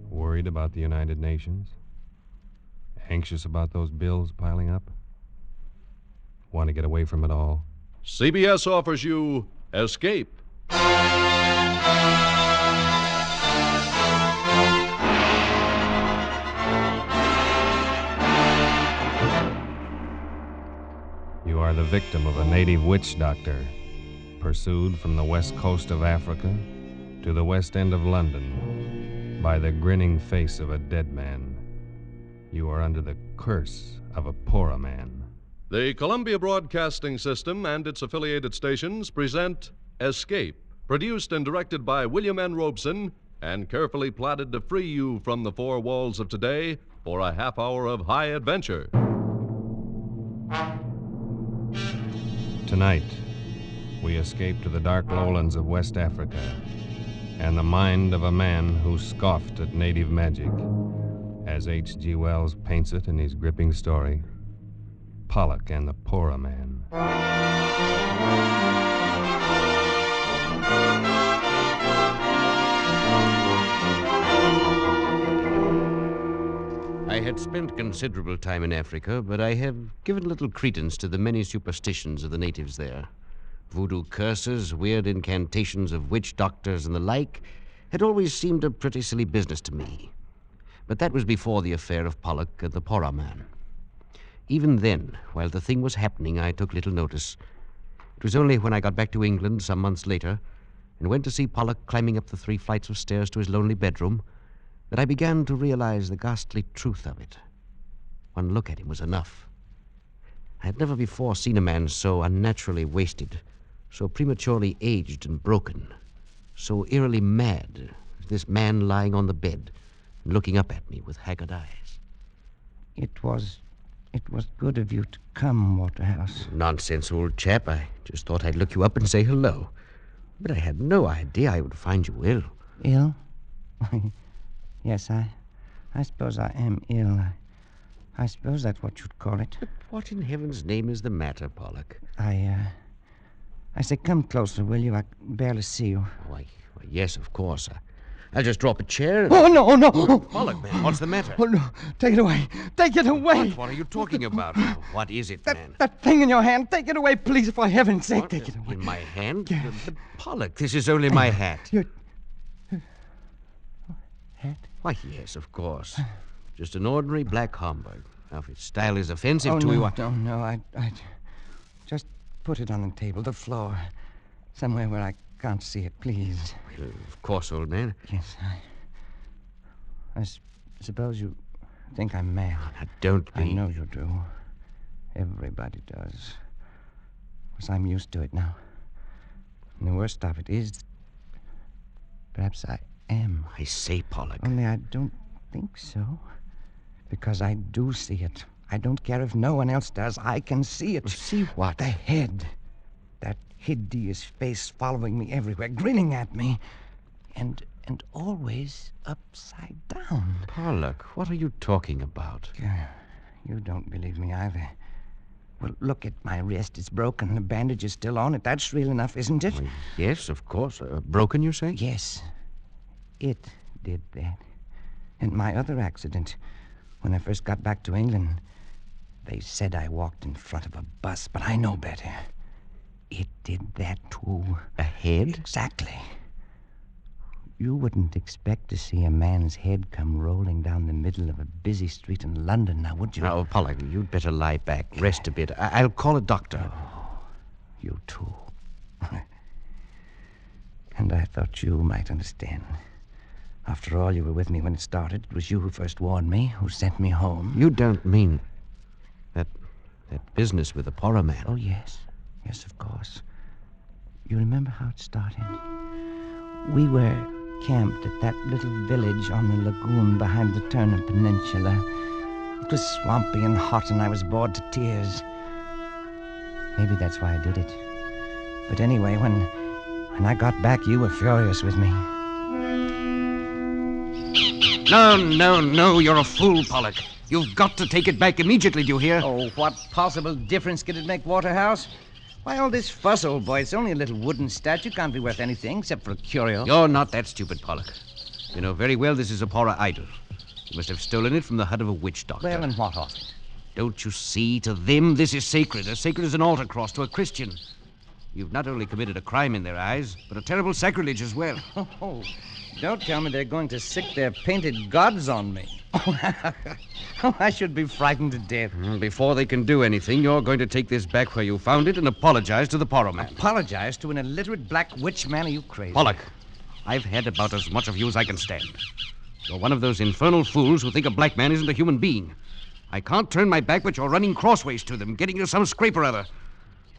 Worried about the United Nations? Anxious about those bills piling up? Want to get away from it all? CBS offers you Escape. You are the victim of a native witch doctor, pursued from the west coast of Africa to the west end of London by the grinning face of a dead man. You are under the curse of a poorer man. The Columbia Broadcasting System and its affiliated stations present Escape, produced and directed by William N. Robeson and carefully plotted to free you from the four walls of today for a half hour of high adventure. Tonight, we escape to the dark lowlands of West Africa and the mind of a man who scoffed at native magic, as H.G. Wells paints it in his gripping story, Pollock and the Poorer Man. I had spent considerable time in Africa, but I have given little credence to the many superstitions of the natives there. Voodoo curses, weird incantations of witch doctors, and the like had always seemed a pretty silly business to me. But that was before the affair of Pollock and the Poorer Man. Even then, while the thing was happening, I took little notice. It was only when I got back to England some months later and went to see Pollock climbing up the 3 flights of stairs to his lonely bedroom that I began to realize the ghastly truth of it. One look at him was enough. I had never before seen a man so unnaturally wasted, so prematurely aged and broken, so eerily mad as this man lying on the bed and looking up at me with haggard eyes. It was good of you to come, Waterhouse. Nonsense, old chap. I just thought I'd look you up and say hello. But I had no idea I would find you ill. Ill? Yes, I suppose I am ill. I suppose that's what you'd call it. But what in heaven's name is the matter, Pollock? I say, come closer, will you? I can barely see you. Why, yes, of course. I'll just drop a chair and... Oh, no! Oh, Pollock, man, what's the matter? Oh, no. Take it away. Take it away. What are you talking about? What is it, man? That thing in your hand. Take it away, please, for heaven's sake. What? Take it away. In my hand? Pollock, this is only my hat. Your hat? Why, yes, of course. Just an ordinary black Homburg. Now, if its style is offensive to you... No, I just put it on the table, the floor, somewhere where I can't see it, please. Well, of course, old man. Yes, I suppose you think I'm mad. Now, don't be. I know you do. Everybody does. Because I'm used to it now. And the worst of it is, perhaps I am. I say, Pollock. Only I don't think so. Because I do see it. I don't care if no one else does. I can see it. See what? The head. That hideous face following me everywhere, grinning at me. And always upside down. Pollock, what are you talking about? You don't believe me either. Well, look at my wrist. It's broken. The bandage is still on it. That's real enough, isn't it? Well, yes, of course. Broken, you say? Yes. It did that. And my other accident, when I first got back to England, they said I walked in front of a bus, but I know better. It did that, too. A head? Exactly. You wouldn't expect to see a man's head come rolling down the middle of a busy street in London, now, would you? Now, Pollock, you'd better lie back, rest a bit. I'll call a doctor. Oh, you too. And I thought you might understand. After all, you were with me when it started. It was you who first warned me, who sent me home. You don't mean that business with the Poorer Man? Oh, yes. Yes, of course. You remember how it started? We were camped at that little village on the lagoon behind the Turner Peninsula. It was swampy and hot, and I was bored to tears. Maybe that's why I did it. But anyway, when I got back, you were furious with me. No, you're a fool, Pollock. You've got to take it back immediately, do you hear? Oh, what possible difference could it make, Waterhouse? Why all this fuss, old boy? It's only a little wooden statue. Can't be worth anything except for a curio. You're not that stupid, Pollock. You know very well this is a Porra idol. You must have stolen it from the hut of a witch doctor. Well, and what of it? Don't you see? To them, this is sacred. As sacred as an altar cross to a Christian. You've not only committed a crime in their eyes, but a terrible sacrilege as well. Oh, don't tell me they're going to sick their painted gods on me. Oh, I should be frightened to death. Before they can do anything, you're going to take this back where you found it and apologize to the Porra man. Apologize to an illiterate black witch man? Are you crazy? Pollock, I've had about as much of you as I can stand. You're one of those infernal fools who think a black man isn't a human being. I can't turn my back, but you're running crossways to them, getting you some scrape or other.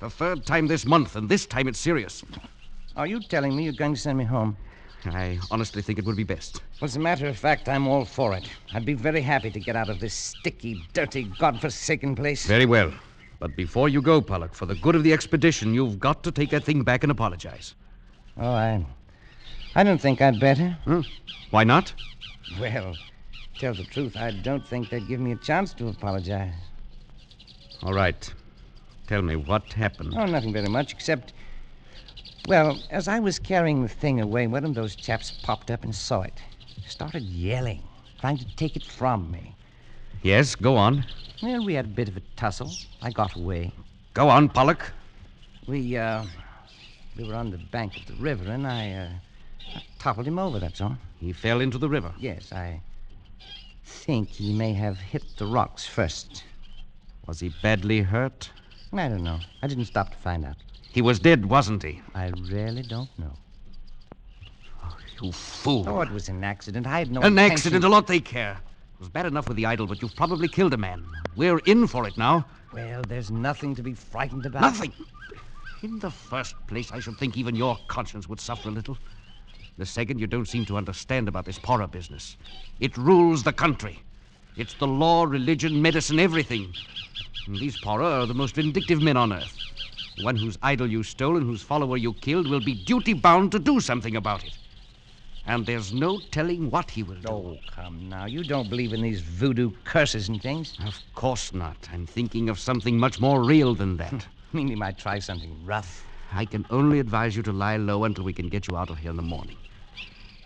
The third time this month, and this time it's serious. Are you telling me you're going to send me home? I honestly think it would be best. Well, as a matter of fact, I'm all for it. I'd be very happy to get out of this sticky, dirty, godforsaken place. Very well. But before you go, Pollock, for the good of the expedition, you've got to take that thing back and apologize. Oh, I don't think I'd better. Why not? Well, tell the truth, I don't think they'd give me a chance to apologize. All right. Tell me, what happened? Oh, nothing very much, except... Well, as I was carrying the thing away, one of those chaps popped up and saw it. Started yelling, trying to take it from me. Yes, go on. Well, we had a bit of a tussle. I got away. Go on, Pollock. We were on the bank of the river, and I toppled him over, that's all. He fell into the river. Yes, I think he may have hit the rocks first. Was he badly hurt? I don't know. I didn't stop to find out. He was dead, wasn't he? I really don't know. Oh, you fool. Oh, it was an accident. I had no An intention. accident, a lot they care. It was bad enough with the idol, but you've probably killed a man. We're in for it now. Well, there's nothing to be frightened about. Nothing. In the first place, I should think even your conscience would suffer a little. The second, you don't seem to understand about this Porra business. It rules the country. It's the law, religion, medicine, everything. And these Porra are the most vindictive men on earth. The one whose idol you stole and whose follower you killed will be duty-bound to do something about it. And there's no telling what he will do. Oh, come now. You don't believe in these voodoo curses and things? Of course not. I'm thinking of something much more real than that. I mean, he might try something rough. I can only advise you to lie low until we can get you out of here in the morning.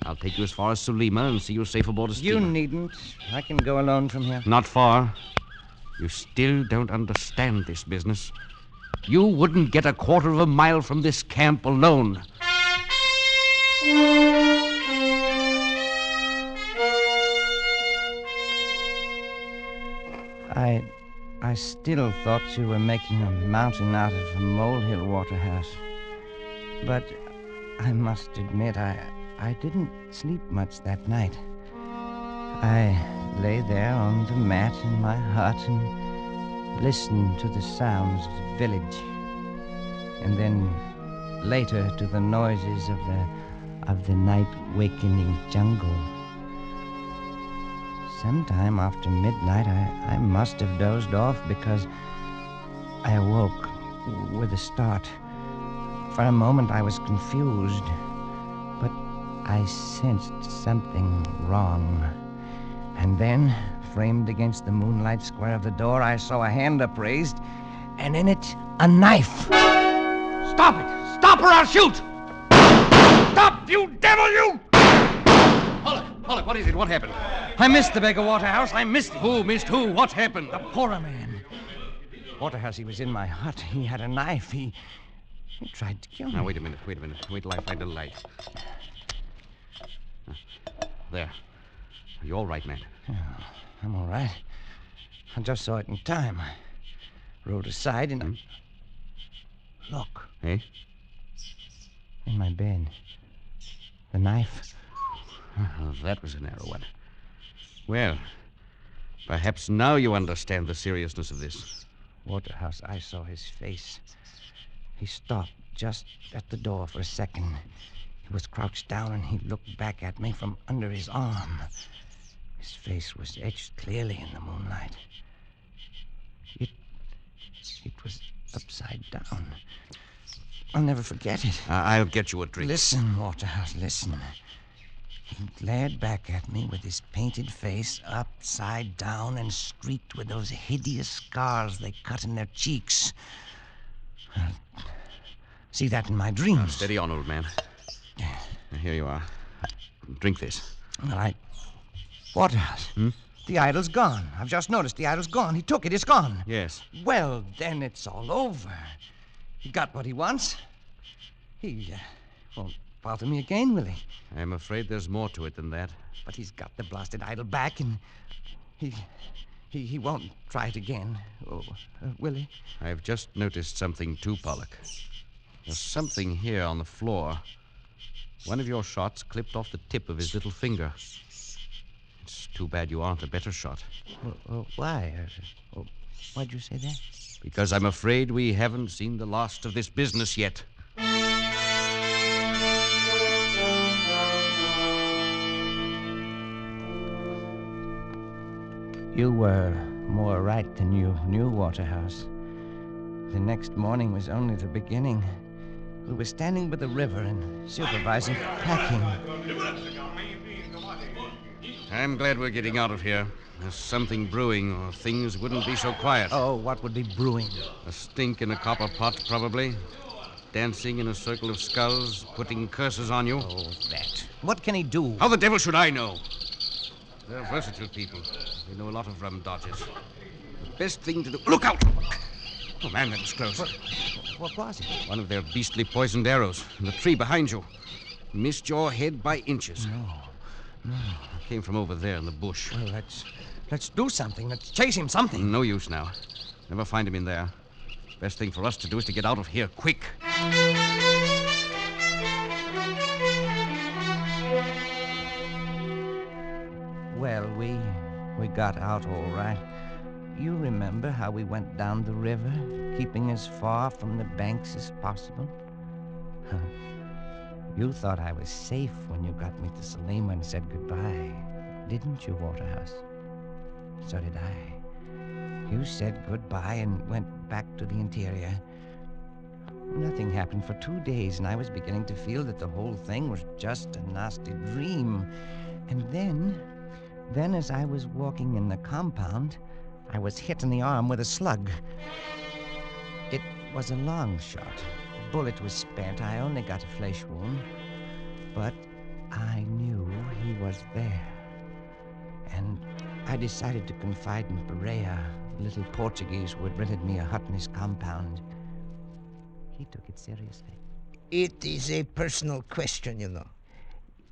I'll take you as far as Sulima and see you safe aboard a steamer. You needn't. I can go alone from here. Not far. You still don't understand this business. You wouldn't get a quarter of a mile from this camp alone. I still thought you were making a mountain out of a molehill, Waterhouse. But I must admit, I didn't sleep much that night. I lay there on the mat in my hut and listened to the sounds of the village. And then later to the noises of the night-wakening jungle. Sometime after midnight, I must have dozed off because I awoke with a start. For a moment, I was confused, but I sensed something wrong. And then, framed against the moonlight square of the door, I saw a hand upraised, and in it, a knife. Stop it! Stop or I'll shoot! Stop, you devil, you! Pollock, what is it? What happened? I missed the beggar, Waterhouse. I missed him. Who missed who? What happened? The Porra man. Waterhouse, he was in my hut. He had a knife. He tried to kill me. Now, wait a minute. Wait till I find a light. There. Are you all right, man? Oh, I'm all right. I just saw it in time. I rolled aside and... Look. Eh? In my bed. The knife. Oh, that was a narrow one. Well, perhaps now you understand the seriousness of this. Waterhouse, I saw his face. He stopped just at the door for a second. He was crouched down and he looked back at me from under his arm. His face was etched clearly in the moonlight. It was upside down. I'll never forget it. I'll get you a drink. Listen, Waterhouse, listen. He glared back at me with his painted face upside down and streaked with those hideous scars they cut in their cheeks. See that in my dreams. Steady on, old man. Here you are. Drink this. Well, Waterhouse. The idol's gone. I've just noticed the idol's gone. He took it. It's gone. Yes. Well, then it's all over. He got what he wants. He won't bother me again, will he? I'm afraid there's more to it than that. But he's got the blasted idol back, and he won't try it again. Oh, will he? I've just noticed something too, Pollock. There's something here on the floor. One of your shots clipped off the tip of his little finger. It's too bad you aren't a better shot. Why? Why'd you say that? Because I'm afraid we haven't seen the last of this business yet. You were more right than you knew, Waterhouse. The next morning was only the beginning. We were standing by the river and supervising packing. I'm glad we're getting out of here. There's something brewing, or things wouldn't be so quiet. Oh, what would be brewing? A stink in a copper pot, probably. Dancing in a circle of skulls, putting curses on you. Oh, that. What can he do? How the devil should I know? They're versatile people. They know a lot of rum dodges. The best thing to do... Look out! Oh, man, that was close. What was it? One of their beastly poisoned arrows in the tree behind you. Missed your head by inches. No. It came from over there in the bush. Well, let's do something. Let's chase him something. No use now. Never find him in there. Best thing for us to do is to get out of here quick. Well, we got out all right. You remember how we went down the river, keeping as far from the banks as possible? You thought I was safe when you got me to Salima and said goodbye, didn't you, Waterhouse? So did I. You said goodbye and went back to the interior. Nothing happened for 2 days, and I was beginning to feel that the whole thing was just a nasty dream. And then as I was walking in the compound, I was hit in the arm with a slug. It was a long shot. The bullet was spent. I only got a flesh wound. But I knew he was there. And I decided to confide in Pereira, the little Portuguese who had rented me a hut in his compound. He took it seriously. It is a personal question, you know.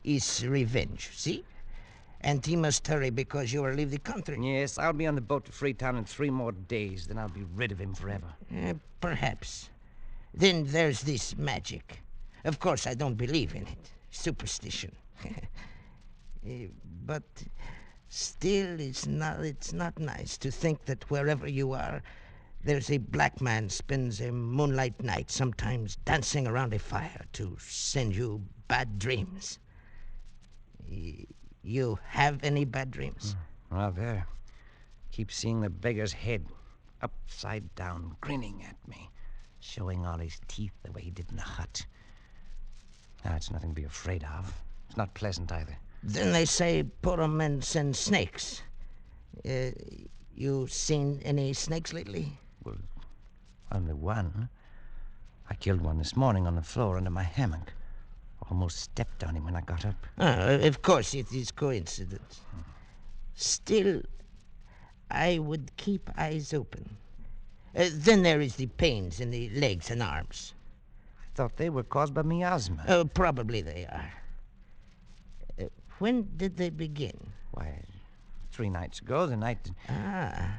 It's revenge, see? And he must hurry because you will leave the country. Yes, I'll be on the boat to Freetown in 3 more days. Then I'll be rid of him forever. Perhaps. Then there's this magic. Of course, I don't believe in it. Superstition. But still, it's not nice to think that wherever you are, there's a black man spends a moonlight night, sometimes dancing around a fire to send you bad dreams. You have any bad dreams? Well, there. Keep seeing the beggar's head upside down, grinning at me, showing all his teeth the way he did in the hut. Now, it's nothing to be afraid of. It's not pleasant either. Then they say poor men send snakes. You seen any snakes lately? Well, only one. I killed one this morning on the floor under my hammock. Almost stepped on him when I got up. Of course, it is coincidence. Still, I would keep eyes open. Then there is the pains in the legs and arms. I thought they were caused by miasma. Oh, probably they are. When did they begin? Why, 3 nights ago, the night...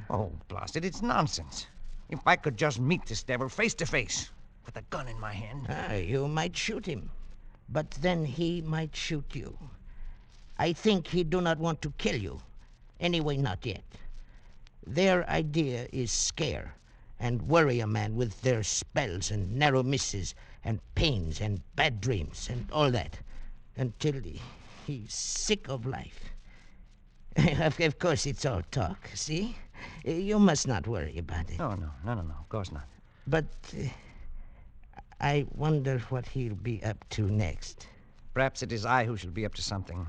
Oh, blast it, it's nonsense. If I could just meet this devil face to face, with a gun in my hand... You might shoot him. But then he might shoot you. I think he do not want to kill you. Anyway, not yet. Their idea is scare and worry a man with their spells and narrow misses and pains and bad dreams and all that until he's sick of life. Of course, it's all talk, see? You must not worry about it. No, of course not. But... I wonder what he'll be up to next. Perhaps it is I who shall be up to something.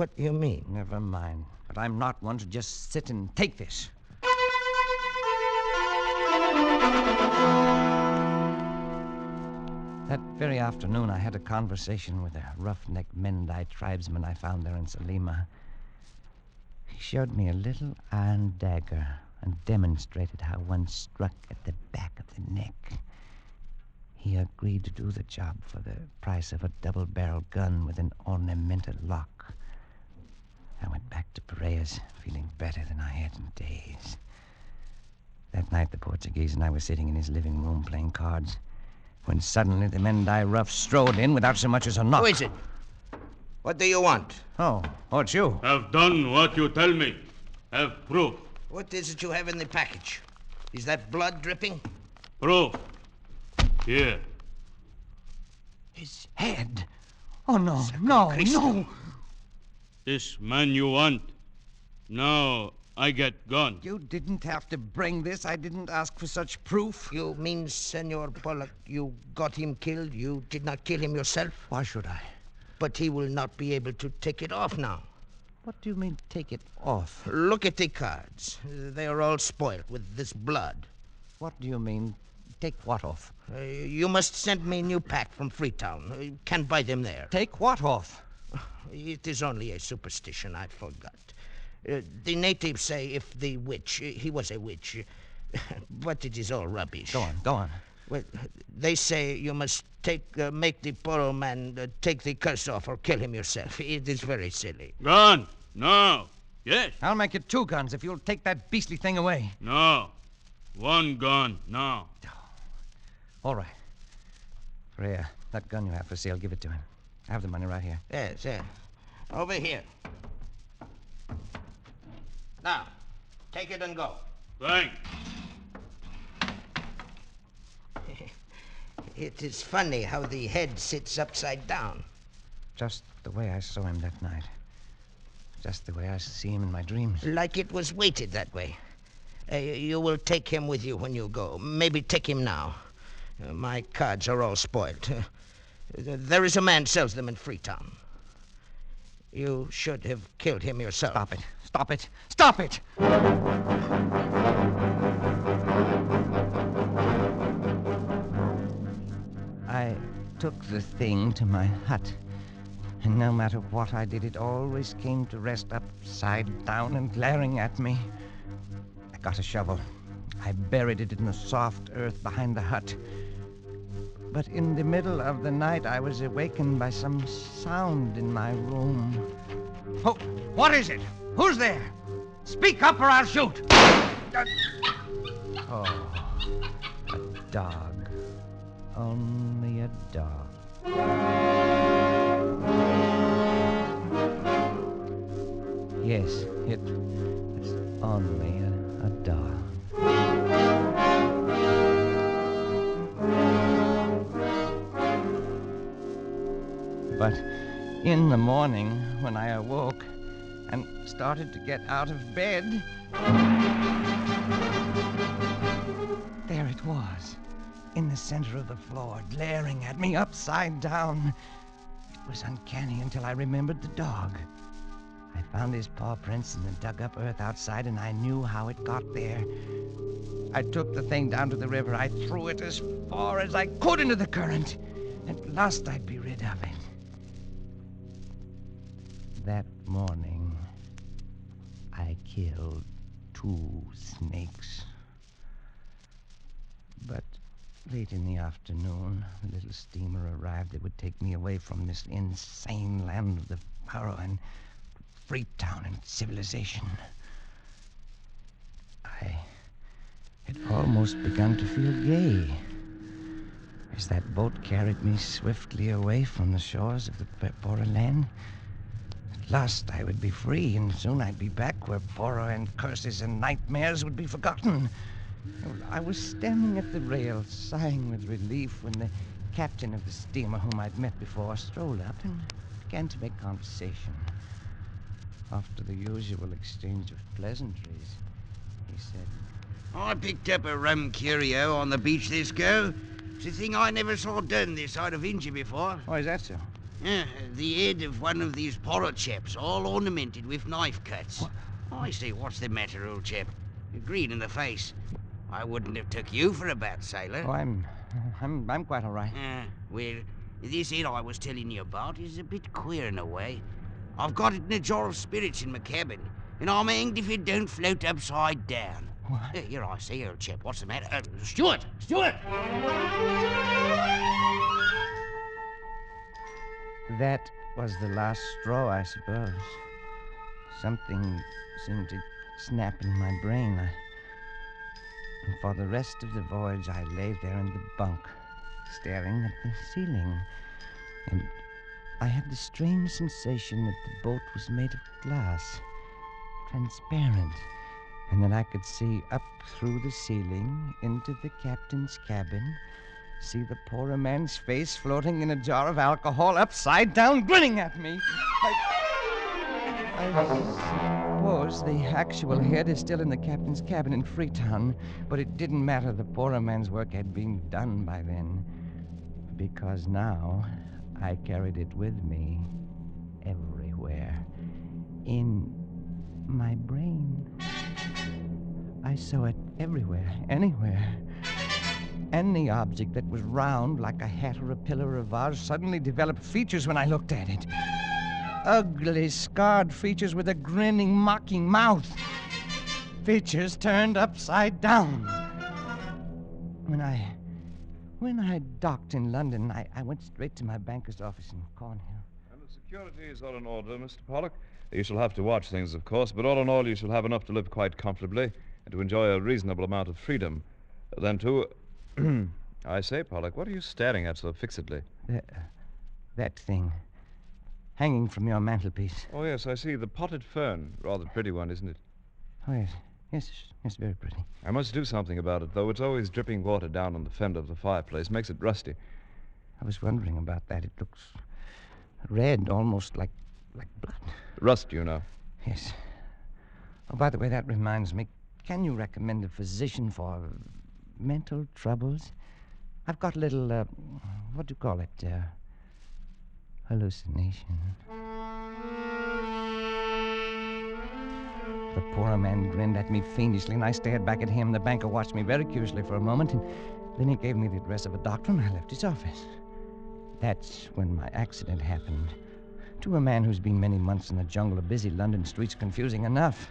What do you mean? Never mind. But I'm not one to just sit and take this. That very afternoon, I had a conversation with a roughneck Mendai tribesman I found there in Salima. He showed me a little iron dagger and demonstrated how one struck at the back of the neck. He agreed to do the job for the price of a double-barreled gun with an ornamental lock. I went back to Parea's, feeling better than I had in days. That night, the Portuguese and I were sitting in his living room playing cards, when suddenly the Mendai rough strode in without so much as a knock. Who is it? What do you want? Oh, it's you. Have done what you tell me. Have proof. What is it you have in the package? Is that blood dripping? Proof. Here. His head. Oh, no, no, no. This man you want. Now I get gone. You didn't have to bring this. I didn't ask for such proof. You mean, Senor Pollock, you got him killed? You did not kill him yourself? Why should I? But he will not be able to take it off now. What do you mean, take it off? Look at the cards. They are all spoiled with this blood. What do you mean, take what off? You must send me a new pack from Freetown. You can't buy them there. Take what off? It is only a superstition, I forgot. The natives say if the witch, he was a witch, but it is all rubbish. Go on. Well, they say you must make the Poro man take the curse off or kill him yourself. It is very silly. Gun. No. Yes. I'll make it 2 guns if you'll take that beastly thing away. No. 1 gun. No. All right. Freya, that gun you have for sale, give it to him. I have the money right here. Yes. Over here. Now, take it and go. Thanks. It is funny how the head sits upside down. Just the way I saw him that night. Just the way I see him in my dreams. Like it was weighted that way. You will take him with you when you go. Maybe take him now. My cards are all spoiled. There is a man sells them in Freetown. You should have killed him yourself. Stop it. Stop it. Stop it! I took the thing to my hut, and no matter what I did, it always came to rest upside down and glaring at me. I got a shovel. I buried it in the soft earth behind the hut. But in the middle of the night, I was awakened by some sound in my room. Oh, what is it? Who's there? Speak up or I'll shoot. Oh, a dog. Only a dog. Yes, it's only a dog. But in the morning, when I awoke and started to get out of bed, there it was, in the center of the floor, glaring at me upside down. It was uncanny until I remembered the dog. I found his paw prints in the dug-up earth outside, and I knew how it got there. I took the thing down to the river. I threw it as far as I could into the current. At last I'd be rid of it. That morning, I killed 2 snakes. But late in the afternoon, a little steamer arrived that would take me away from this insane land of the Paro and Freetown and civilization. I had almost begun to feel gay as that boat carried me swiftly away from the shores of the Poro land. At last I would be free, and soon I'd be back where Poro and curses and nightmares would be forgotten. I was standing at the rail, sighing with relief, when the captain of the steamer, whom I'd met before, strolled up and began to make conversation. After the usual exchange of pleasantries, he said, I picked up a rum curio on the beach this go. It's a thing I never saw done this side of India before. "Why is that so?" The head of one of these porro chaps, all ornamented with knife cuts. What? I say, what's the matter, old chap? You're green in the face. I wouldn't have took you for a bat sailor. Oh, I'm quite all right. Well, this head I was telling you about is a bit queer in a way. I've got it in a jar of spirits in my cabin, and I'm hanged if it don't float upside down. What? Here I say, old chap, what's the matter? Stuart! Stuart! That was the last straw, I suppose. Something seemed to snap in my brain. And for the rest of the voyage, I lay there in the bunk, staring at the ceiling. And I had the strange sensation that the boat was made of glass, transparent, and that I could see up through the ceiling into the captain's cabin, see the poorer man's face floating in a jar of alcohol upside down, grinning at me. I suppose the actual head is still in the captain's cabin in Freetown, but it didn't matter. The poorer man's work had been done by then, because now I carried it with me everywhere. In my brain. I saw it everywhere, anywhere. Any object that was round, like a hat or a pillar or a vase, suddenly developed features when I looked at it. Ugly, scarred features with a grinning, mocking mouth. Features turned upside down. When I docked in London, I went straight to my banker's office in Cornhill. And the security is all in order, Mr. Pollock. You shall have to watch things, of course, but all in all, you shall have enough to live quite comfortably and to enjoy a reasonable amount of freedom. Then, too... I say, Pollock, what are you staring at so fixedly? That thing. Hanging from your mantelpiece. Oh, yes, I see. The potted fern. Rather pretty one, isn't it? Oh, yes. Yes, very pretty. I must do something about it, though. It's always dripping water down on the fender of the fireplace. Makes it rusty. I was wondering about that. It looks red, almost like blood. Rust, you know. Yes. Oh, by the way, that reminds me. Can you recommend a physician for mental troubles? I've got a little, what do you call it? Hallucination. The poor man grinned at me fiendishly, and I stared back at him. The banker watched me very curiously for a moment, and then he gave me the address of a doctor, and I left his office. That's when my accident happened. To a man who's been many months in the jungle, a busy London street's confusing enough.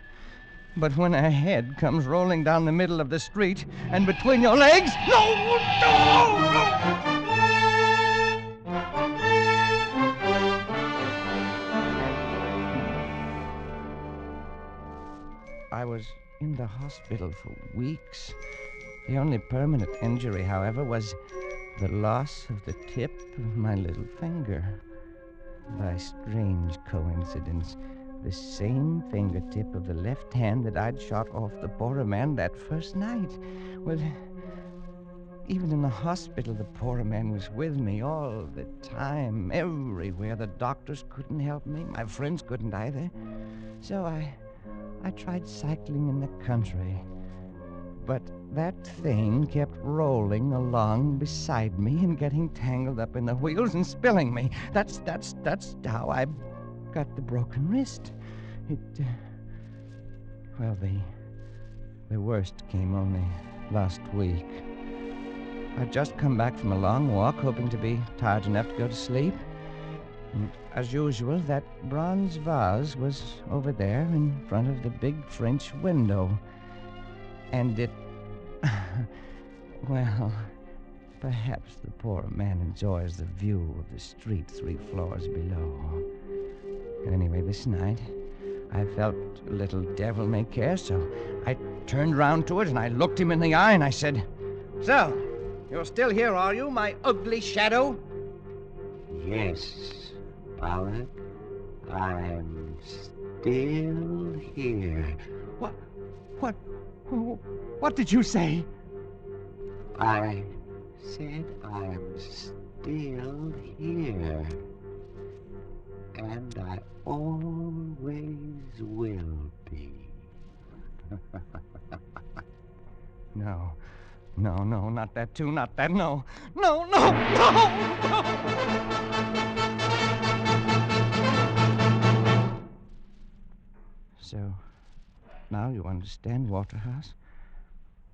But when a head comes rolling down the middle of the street, and between your legs... No! I was in the hospital for weeks. The only permanent injury, however, was the loss of the tip of my little finger. By strange coincidence, the same fingertip of the left hand that I'd shot off the poorer man that first night. Well, even in the hospital, the poorer man was with me all the time, everywhere. The doctors couldn't help me. My friends couldn't either. So I tried cycling in the country. But that thing kept rolling along beside me and getting tangled up in the wheels and spilling me. That's how I got the broken wrist. Well, the worst came only last week. I'd just come back from a long walk, hoping to be tired enough to go to sleep. And as usual, that bronze vase was over there in front of the big French window. And it... well, perhaps the poor man enjoys the view of the street 3 floors below. Anyway, this night, I felt a little devil-may-care, so I turned round to it and I looked him in the eye and I said, "So, you're still here, are you, my ugly shadow?" Yes, Pollock, I'm still here. What did you say? I said I'm still here. And I always will be. No, not that too, not that, no. So, now you understand, Waterhouse?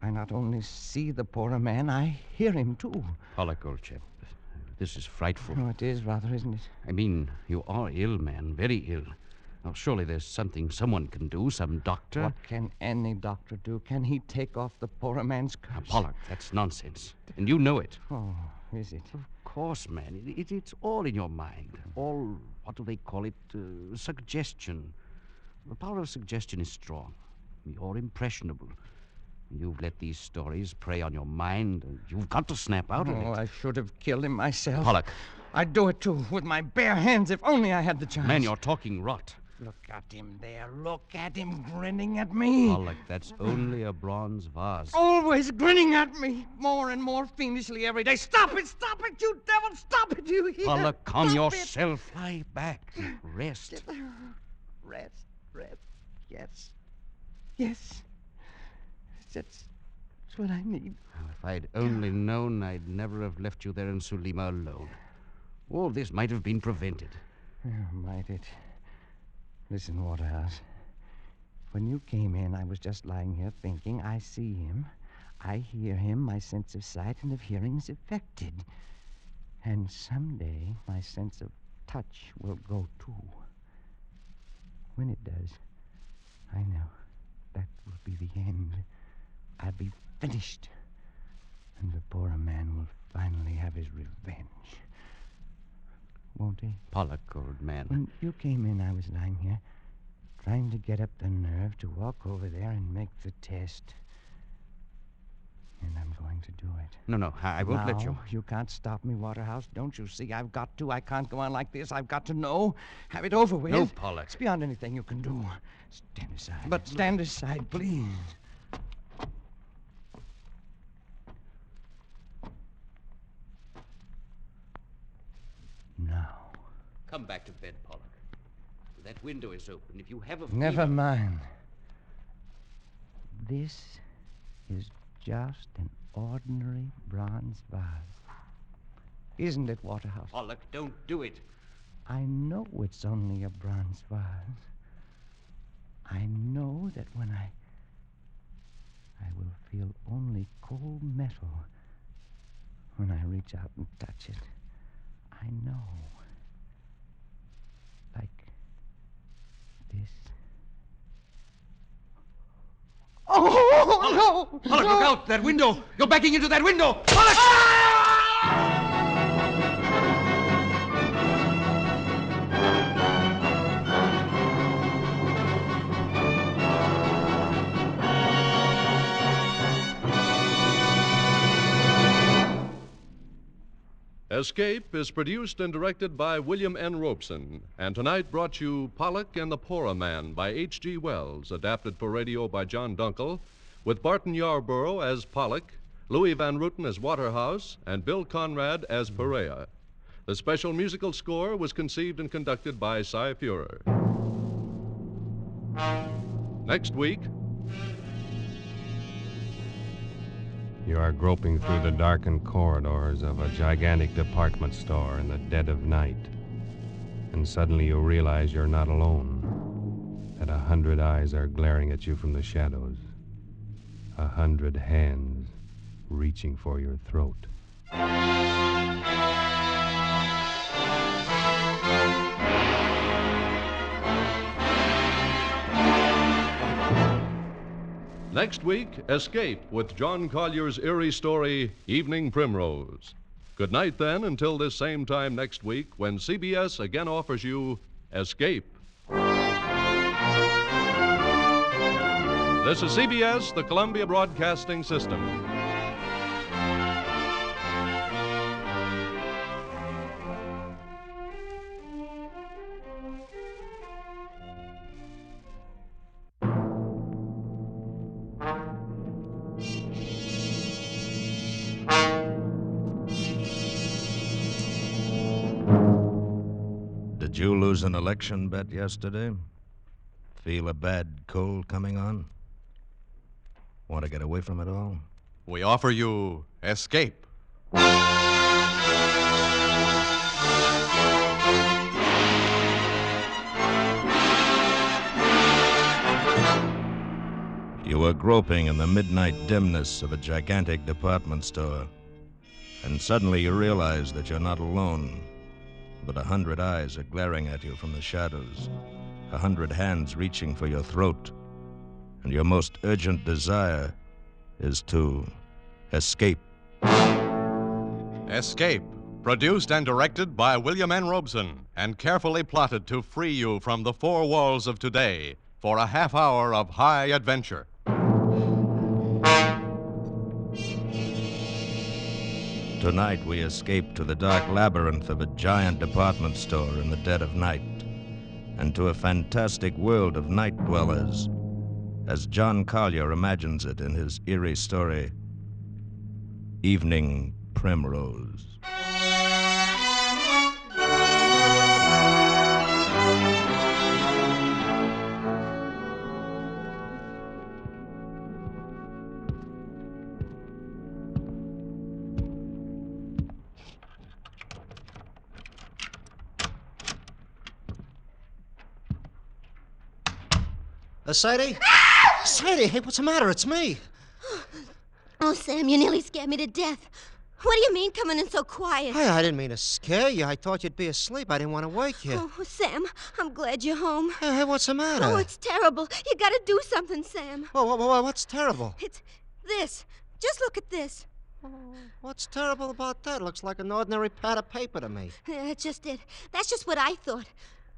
I not only see the poor man, I hear him, too. Pollock, old chap, this is frightful. Oh, it is rather, isn't it? I mean, you are ill, man, very ill. Now, surely there's something someone can do, some doctor. What can any doctor do? Can he take off the poor man's curse? Now, Pollock, that's nonsense. And you know it. Oh, is it? Of course, man. It's all in your mind. All, what do they call it? Suggestion. The power of suggestion is strong. You're impressionable. You've let these stories prey on your mind, and you've got to snap out of it. Oh, I should have killed him myself. Pollock. I'd do it, too, with my bare hands, if only I had the chance. Man, you're talking rot. Look at him there. Look at him grinning at me. Pollock, that's only a bronze vase. Always grinning at me, more and more fiendishly every day. Stop it, you devil, stop it, you hear? Pollock, calm Stop yourself. Lie back. Rest. It. Rest, yes. Yes. That's what I need. Well, if I'd only known, I'd never have left you there in Sulima alone. All this might have been prevented. Might it? Listen, Waterhouse. When you came in, I was just lying here thinking. I see him. I hear him. My sense of sight and of hearing is affected. And someday, my sense of touch will go, too. When it does, I know that will be the end. I'll be finished. And the poor man will finally have his revenge. Won't he? Pollock, old man. When you came in, I was lying here, trying to get up the nerve to walk over there and make the test. And I'm going to do it. No, I won't let you. You can't stop me, Waterhouse. Don't you see? I've got to. I can't go on like this. I've got to know. Have it over with. No, Pollock. It's beyond anything you can do. Stand aside. But stand aside, please. Now. Come back to bed, Pollock. That window is open. If you have a Never fever... mind. This is just an ordinary bronze vase. Isn't it, Waterhouse? Pollock, don't do it. I know it's only a bronze vase. I know that when I will feel only cold metal when I reach out and touch it. I know. Like this. Oh, no! Pollock, look out! That window! You're backing into that window! Pollock! Escape is produced and directed by William N. Robeson, and tonight brought you Pollock and the Poorer Man by H.G. Wells, adapted for radio by John Dunkel, with Barton Yarborough as Pollock, Louis Van Rooten as Waterhouse, and Bill Conrad as Perea. The special musical score was conceived and conducted by Cy Feuer. Next week... You are groping through the darkened corridors of a gigantic department store in the dead of night. And suddenly you realize you're not alone. That 100 eyes are glaring at you from the shadows. 100 hands reaching for your throat. Next week, Escape with John Collier's eerie story, Evening Primrose. Good night, then, until this same time next week when CBS again offers you Escape. This is CBS, the Columbia Broadcasting System. Did you lose an election bet yesterday? Feel a bad cold coming on? Want to get away from it all? We offer you Escape. You were groping in the midnight dimness of a gigantic department store, and suddenly you realize that you're not alone, but 100 eyes are glaring at you from the shadows, 100 hands reaching for your throat, and your most urgent desire is to escape. Escape, produced and directed by William N. Robeson, and carefully plotted to free you from the four walls of today for a half hour of high adventure. Tonight we escape to the dark labyrinth of a giant department store in the dead of night, and to a fantastic world of night dwellers, as John Collier imagines it in his eerie story, Evening Primrose. Sadie? Sadie, hey, what's the matter? It's me. Oh, Sam, you nearly scared me to death. What do you mean coming in so quiet? Hey, I didn't mean to scare you. I thought you'd be asleep. I didn't want to wake you. Oh, Sam, I'm glad you're home. Hey, what's the matter? Oh, it's terrible. You gotta do something, Sam. What's terrible? It's this. Just look at this. What's terrible about that? Looks like an ordinary pad of paper to me. Yeah, that's just it. That's just what I thought.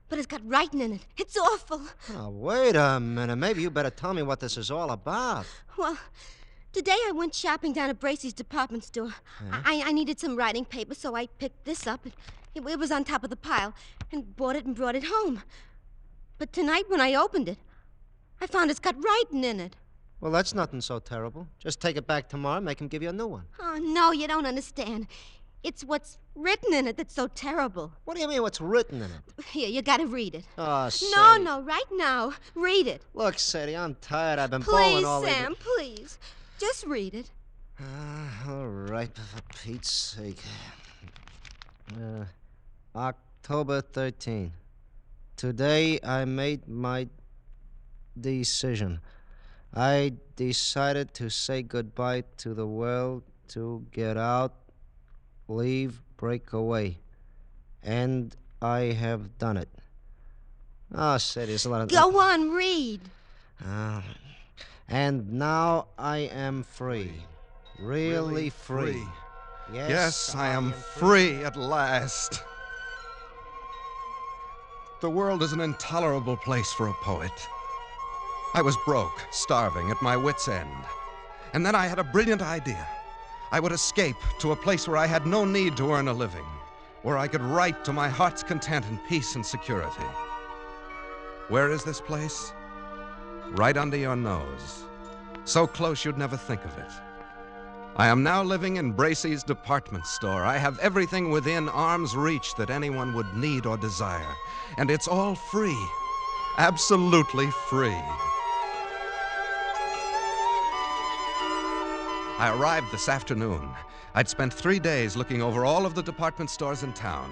But it's got writing in it. It's awful. Oh, wait a minute. Maybe you better tell me what this is all about. Well, today I went shopping down at Bracey's department store. Huh? I needed some writing paper, so I picked this up. It was on top of the pile, and bought it and brought it home. But tonight when I opened it, I found it's got writing in it. Well, that's nothing so terrible. Just take it back tomorrow and make him give you a new one. Oh, no, you don't understand. It's what's written in it that's so terrible. What do you mean, what's written in it? Here, you gotta read it. Oh, Sadie. No, right now. Read it. Look, Sadie, I'm tired. I've been bowling all Please, evening. Sam, please. Just read it. All right, for Pete's sake. October 13. Today I made my decision. I decided to say goodbye to the world, to get out, leave, break away. And I have done it. Oh, Sadie, there's a lot of... Go on, read. And now I am free. Really free. Yes, I am free at last. The world is an intolerable place for a poet. I was broke, starving, at my wits' end. And then I had a brilliant idea. I would escape to a place where I had no need to earn a living, where I could write to my heart's content in peace and security. Where is this place? Right under your nose. So close you'd never think of it. I am now living in Bracey's department store. I have everything within arm's reach that anyone would need or desire. And it's all free. Absolutely free. I arrived this afternoon. I'd spent 3 days looking over all of the department stores in town.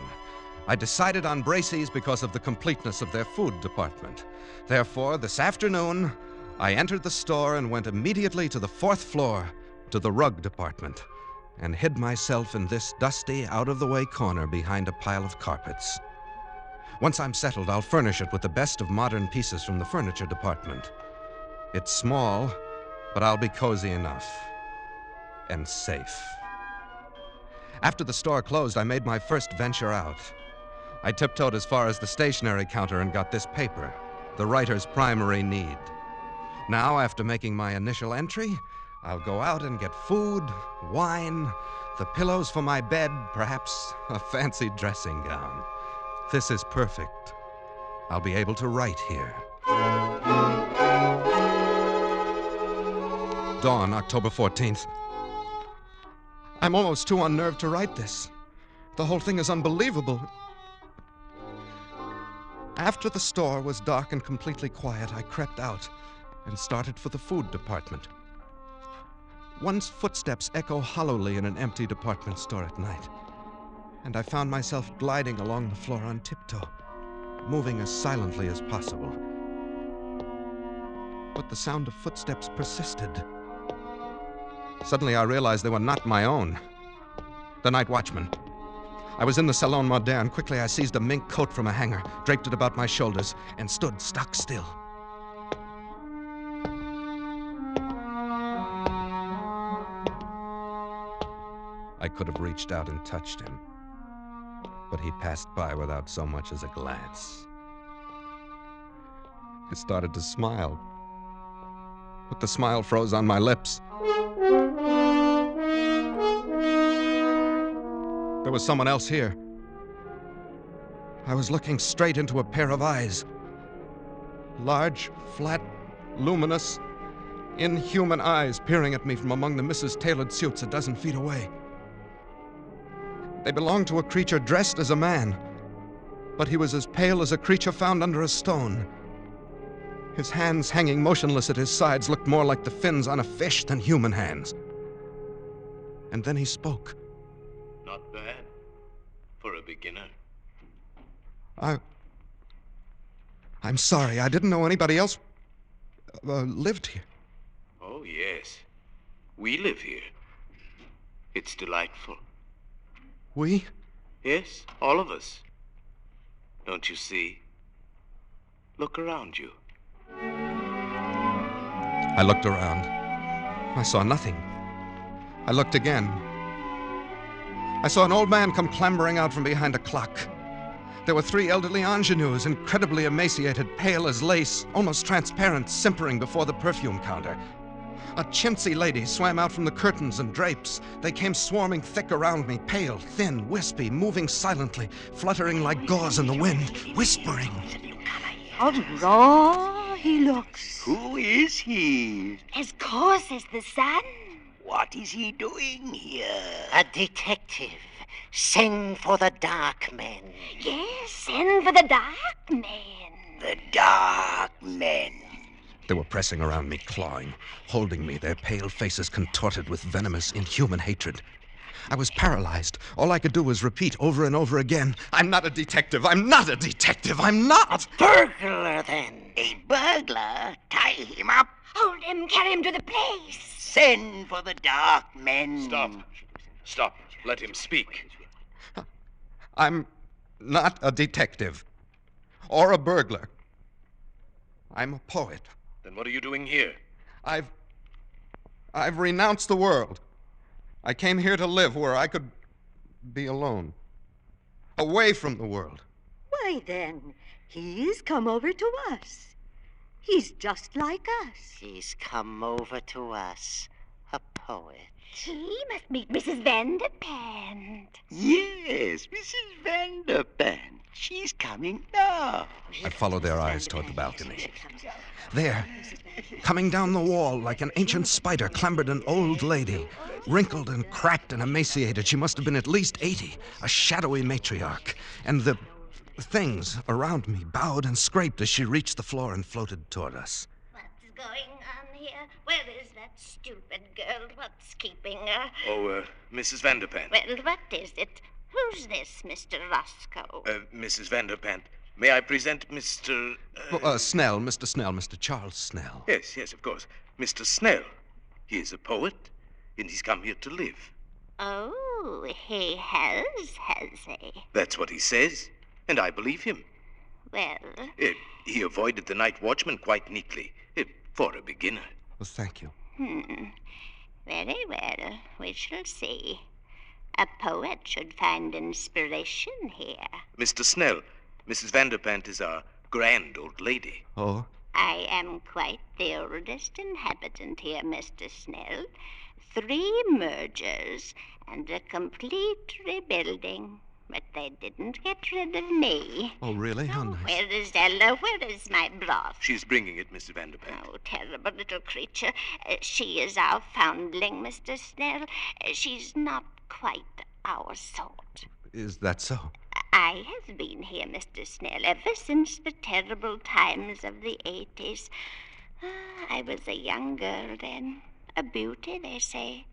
I decided on Bracey's because of the completeness of their food department. Therefore, this afternoon, I entered the store and went immediately to the 4th floor, to the rug department, and hid myself in this dusty, out-of-the-way corner behind a pile of carpets. Once I'm settled, I'll furnish it with the best of modern pieces from the furniture department. It's small, but I'll be cozy enough. And safe. After the store closed, I made my first venture out. I tiptoed as far as the stationery counter and got this paper, the writer's primary need. Now, after making my initial entry, I'll go out and get food, wine, the pillows for my bed, perhaps a fancy dressing gown. This is perfect. I'll be able to write here. Dawn, October 14th. I'm almost too unnerved to write this. The whole thing is unbelievable. After the store was dark and completely quiet, I crept out and started for the food department. One's footsteps echo hollowly in an empty department store at night, and I found myself gliding along the floor on tiptoe, moving as silently as possible. But the sound of footsteps persisted. Suddenly I realized they were not my own. The night watchman. I was in the Salon Moderne. Quickly I seized a mink coat from a hanger, draped it about my shoulders, and stood stock still. I could have reached out and touched him, but he passed by without so much as a glance. I started to smile, but the smile froze on my lips. There was someone else here. I was looking straight into a pair of eyes. Large, flat, luminous, inhuman eyes peering at me from among the Mrs. Tailored suits a dozen feet away. They belonged to a creature dressed as a man, but he was as pale as a creature found under a stone. His hands hanging motionless at his sides looked more like the fins on a fish than human hands. And then he spoke. Not bad for a beginner. I'm sorry. I didn't know anybody else lived here. Oh, yes. We live here. It's delightful. We? Yes, all of us. Don't you see? Look around you. I looked around. I saw nothing. I looked again. I saw an old man come clambering out from behind a clock. There were 3 elderly ingenues, incredibly emaciated, pale as lace, almost transparent, simpering before the perfume counter. A chintzy lady swam out from the curtains and drapes. They came swarming thick around me, pale, thin, wispy, moving silently, fluttering like gauze in the wind, whispering. How raw he looks. Who is he? As coarse as the sun. What is he doing here? A detective. Send for the dark men. Yes, send for the dark men. The dark men. They were pressing around me, clawing, holding me, their pale faces contorted with venomous, inhuman hatred. I was paralyzed. All I could do was repeat over and over again, I'm not a detective, I'm not a detective, I'm not! A burglar, then. A burglar? Tie him up. Hold him, carry him to the place. Send for the dark men. Stop. Let him speak. I'm not a detective. Or a burglar. I'm a poet. Then what are you doing here? I've renounced the world. I came here to live where I could be alone. Away from the world. Why then, he's come over to us. He's just like us. He's come over to us. A poet. He must meet Mrs. Vanderpant. Yes, Mrs. Vanderpant. She's coming now. I followed their eyes toward the balcony. There, coming down the wall like an ancient spider, clambered an old lady. Wrinkled and cracked and emaciated, she must have been at least 80, a shadowy matriarch. And the things around me bowed and scraped as she reached the floor and floated toward us. What's going on here? Where is that stupid girl? What's keeping her? Oh, Mrs. Vanderpant. Well, what is it? Who's this, Mr. Roscoe? Mrs. Vanderpant. May I present Mr. Snell, Mr. Snell, Mr. Charles Snell. Yes, of course. Mr. Snell. He is a poet, and he's come here to live. Oh, he has he? That's what he says, and I believe him. Well? He avoided the night watchman quite neatly, for a beginner. Well, thank you. Very well. We shall see. A poet should find inspiration here. Mr. Snell, Mrs. Vanderpant is our grand old lady. Oh? I am quite the oldest inhabitant here, Mr. Snell. 3 mergers and a complete rebuilding. But they didn't get rid of me. Oh, really? How nice. Where is Ella? Where is my broth? She's bringing it, Mr. Vanderpant. Oh, terrible little creature. She is our foundling, Mr. Snell. She's not quite our sort. Is that so? I have been here, Mr. Snell, ever since the terrible times of the 80s. I was a young girl then. A beauty, they say.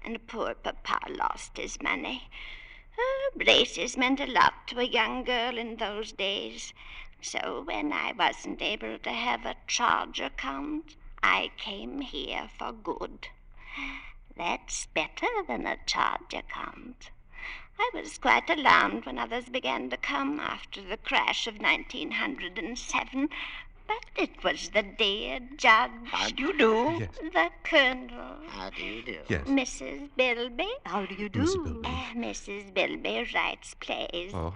And poor Papa lost his money. Braces meant a lot to a young girl in those days. So when I wasn't able to have a charge account, I came here for good. That's better than a charge account. I was quite alarmed when others began to come after the crash of 1907. But it was the dear judge. How do you do? Yes. The colonel. How do you do? Yes. Mrs. Bilby. How do you do? Mrs. Bilby. Mrs. Bilby writes plays. Oh.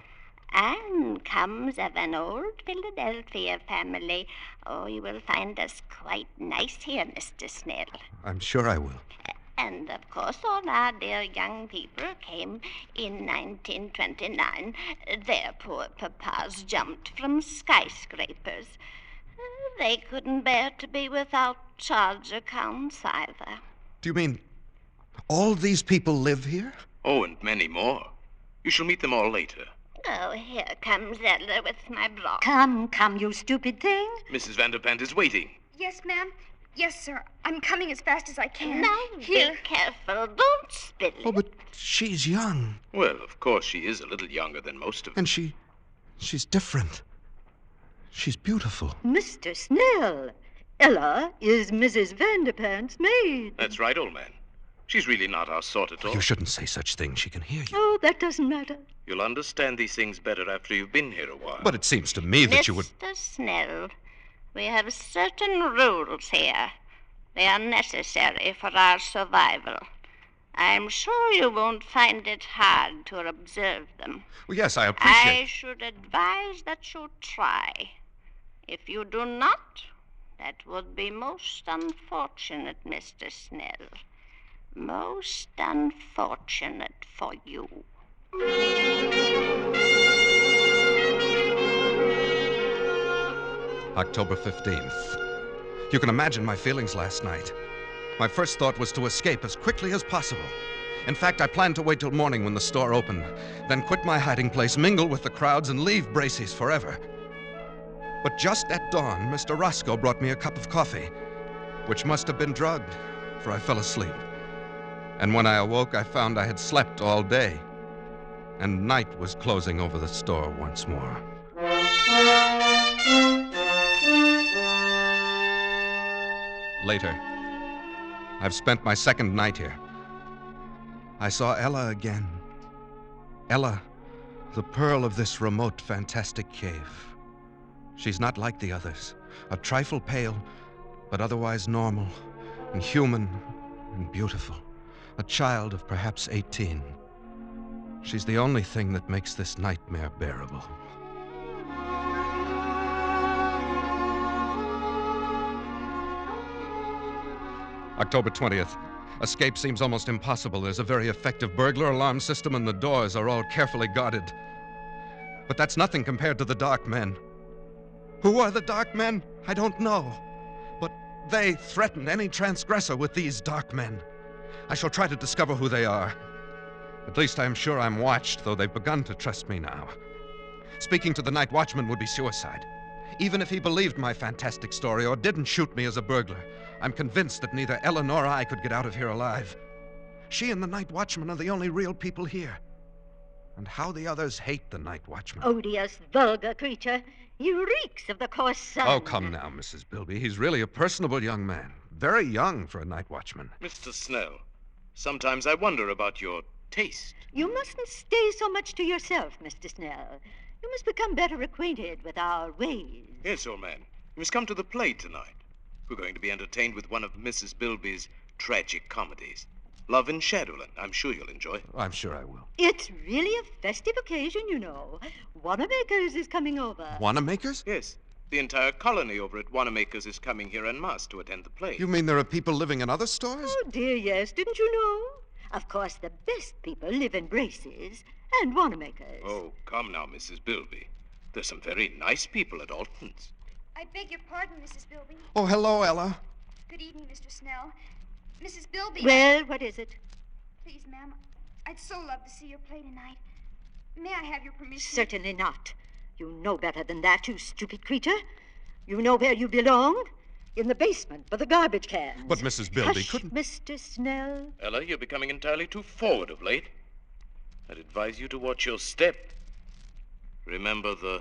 And comes of an old Philadelphia family. Oh, you will find us quite nice here, Mr. Snell. I'm sure I will. And, of course, all our dear young people came in 1929. Their poor papas jumped from skyscrapers. They couldn't bear to be without charge accounts either. Do you mean all these people live here? Oh, and many more. You shall meet them all later. Oh, here comes Ella with my broth. Come, you stupid thing. Mrs. Vanderpant is waiting. Yes, ma'am. Yes, sir. I'm coming as fast as I can. Now, Here. be careful. Don't spill it. Oh, but she's young. Well, of course, she is a little younger than most of them. And she's different. She's beautiful. Mr. Snell, Ella is Mrs. Vanderpant's maid. That's right, old man. She's really not our sort at all. You shouldn't say such things. She can hear you. Oh, that doesn't matter. You'll understand these things better after you've been here a while. But it seems to me that you would... Mr. Snell, we have certain rules here. They are necessary for our survival. I'm sure you won't find it hard to observe them. Well, yes, I appreciate... I should advise that you try. If you do not, that would be most unfortunate, Mr. Snell. Most unfortunate for you. October 15th. You can imagine my feelings last night. My first thought was to escape as quickly as possible. In fact, I planned to wait till morning when the store opened, then quit my hiding place, mingle with the crowds, and leave Bracey's forever. But just at dawn, Mr. Roscoe brought me a cup of coffee, which must have been drugged, for I fell asleep. And when I awoke, I found I had slept all day, and night was closing over the store once more. Later, I've spent my second night here. I saw Ella again. Ella, the pearl of this remote, fantastic cave. She's not like the others, a trifle pale, but otherwise normal and human and beautiful. A child of perhaps 18. She's the only thing that makes this nightmare bearable. October 20th. Escape seems almost impossible. There's a very effective burglar alarm system and the doors are all carefully guarded. But that's nothing compared to the Dark Men. Who are the Dark Men? I don't know. But they threaten any transgressor with these Dark Men. I shall try to discover who they are. At least I'm sure I'm watched, though they've begun to trust me now. Speaking to the night watchman would be suicide. Even if he believed my fantastic story or didn't shoot me as a burglar, I'm convinced that neither Ella nor I could get out of here alive. She and the night watchman are the only real people here. And how the others hate the night watchman. Odious, vulgar creature. He reeks of the coarse sun. Oh, come now, Mrs. Bilby. He's really a personable young man. Very young for a night watchman. Mr. Snell, sometimes I wonder about your taste. You mustn't stay so much to yourself, Mr. Snell. You must become better acquainted with our ways. Yes, old man. You must come to the play tonight. We're going to be entertained with one of Mrs. Bilby's tragic comedies. Love in Shadowland. I'm sure you'll enjoy. I'm sure I will. It's really a festive occasion, you know. Wanamaker's is coming over. Wanamaker's? Yes. The entire colony over at Wanamaker's is coming here en masse to attend the play. You mean there are people living in other stores? Oh, dear, yes. Didn't you know? Of course, the best people live in Bracey's and Wanamaker's. Oh, come now, Mrs. Bilby. There's some very nice people at Alton's. I beg your pardon, Mrs. Bilby. Oh, hello, Ella. Good evening, Mr. Snell. Mrs. Bilby. Well, what is it? Please, ma'am, I'd so love to see your play tonight. May I have your permission? Certainly not. You know better than that, you stupid creature. You know where you belong. In the basement for the garbage cans. But Mrs. Bilby Hush, couldn't... Mr. Snell. Ella, you're becoming entirely too forward of late. I'd advise you to watch your step. Remember the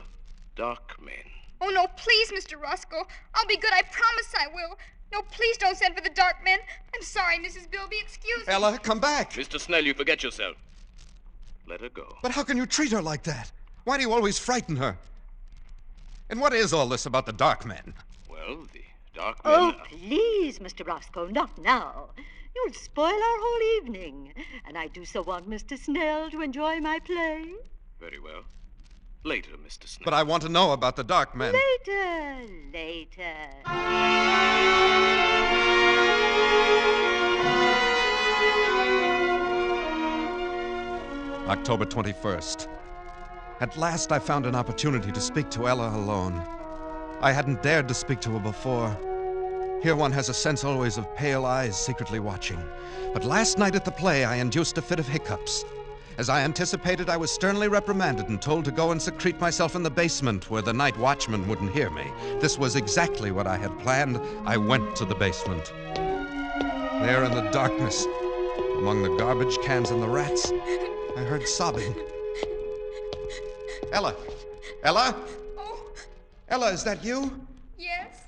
Dark Men. Oh, no, please, Mr. Roscoe. I'll be good. I promise I will. No, please don't send for the dark men. I'm sorry, Mrs. Bilby. Excuse me. Ella, come back. Mr. Snell, you forget yourself. Let her go. But how can you treat her like that? Why do you always frighten her? And what is all this about the dark men? Well, the dark men... Oh, please, Mr. Roscoe, not now. You'll spoil our whole evening. And I do so want Mr. Snell to enjoy my play. Very well. Later, Mr. Snell. But I want to know about the dark men. Later. October 21st. At last I found an opportunity to speak to Ella alone. I hadn't dared to speak to her before. Here one has a sense always of pale eyes secretly watching. But last night at the play I induced a fit of hiccups. As I anticipated, I was sternly reprimanded and told to go and secrete myself in the basement where the night watchman wouldn't hear me. This was exactly what I had planned. I went to the basement. There in the darkness, among the garbage cans and the rats, I heard sobbing. Ella! Ella! Oh. Ella, is that you? Yes?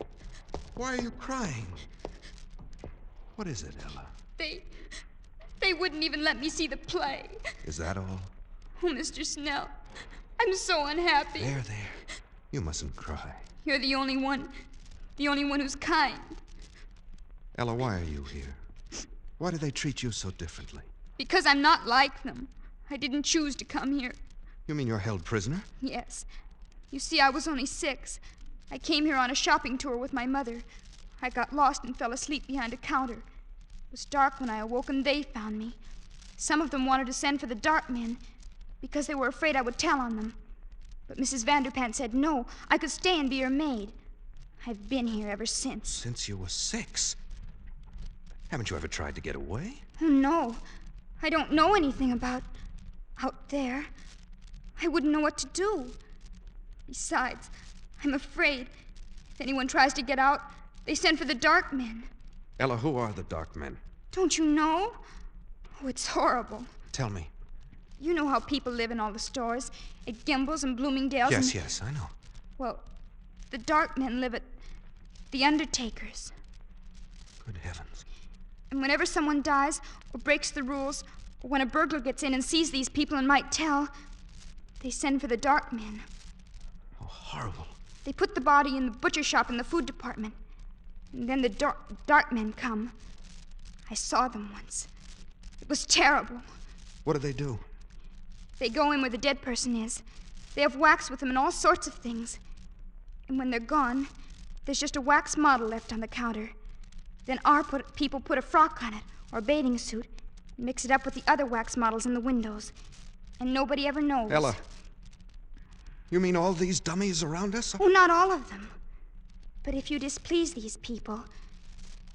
Why are you crying? What is it, Ella? They wouldn't even let me see the play. Is that all? Oh, Mr. Snell, I'm so unhappy. There. You mustn't cry. You're the only one who's kind. Ella, why are you here? Why do they treat you so differently? Because I'm not like them. I didn't choose to come here. You mean you're held prisoner? Yes. You see, I was only 6. I came here on a shopping tour with my mother. I got lost and fell asleep behind a counter. It was dark when I awoke and they found me. Some of them wanted to send for the dark men because they were afraid I would tell on them. But Mrs. Vanderpant said no, I could stay and be her maid. I've been here ever since. Since you were 6? Haven't you ever tried to get away? Oh, no. I don't know anything about out there. I wouldn't know what to do. Besides, I'm afraid if anyone tries to get out, they send for the dark men. Ella, who are the dark men? Don't you know? Oh, it's horrible. Tell me. You know how people live in all the stores, at Gimbel's and Bloomingdale's. Yes, I know. Well, the dark men live at the Undertaker's. Good heavens. And whenever someone dies or breaks the rules, or when a burglar gets in and sees these people and might tell, they send for the dark men. Oh, horrible. They put the body in the butcher shop in the food department. And then the dark men come. I saw them once. It was terrible. What do they do? They go in where the dead person is. They have wax with them and all sorts of things. And when they're gone, there's just a wax model left on the counter. Then people put a frock on it, or a bathing suit, and mix it up with the other wax models in the windows. And nobody ever knows. Ella, you mean all these dummies around us? Oh, not all of them. But if you displease these people,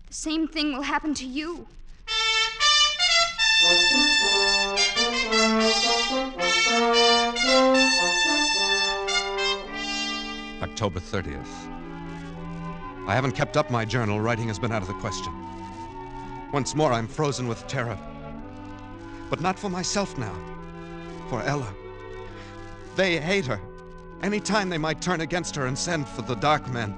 the same thing will happen to you. October 30th. I haven't kept up my journal. Writing has been out of the question. Once more, I'm frozen with terror. But not for myself now. For Ella. They hate her. Any time they might turn against her and send for the dark men.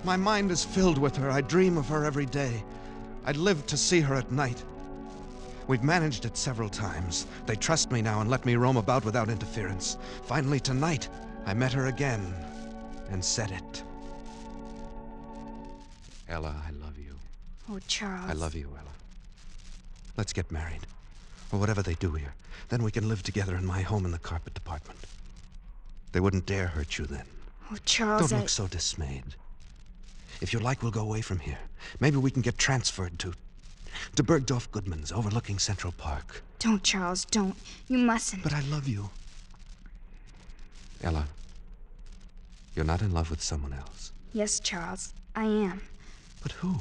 My mind is filled with her. I dream of her every day. I'd live to see her at night. We've managed it several times. They trust me now and let me roam about without interference. Finally, tonight, I met her again and said it. Ella, I love you. Oh, Charles. I love you, Ella. Let's get married. Or whatever they do here. Then we can live together in my home in the carpet department. They wouldn't dare hurt you then. Oh, Charles, Don't look so dismayed. If you like, we'll go away from here. Maybe we can get transferred to Bergdorf Goodman's, overlooking Central Park. Don't, Charles, don't. You mustn't. But I love you. Ella, you're not in love with someone else. Yes, Charles, I am. But who?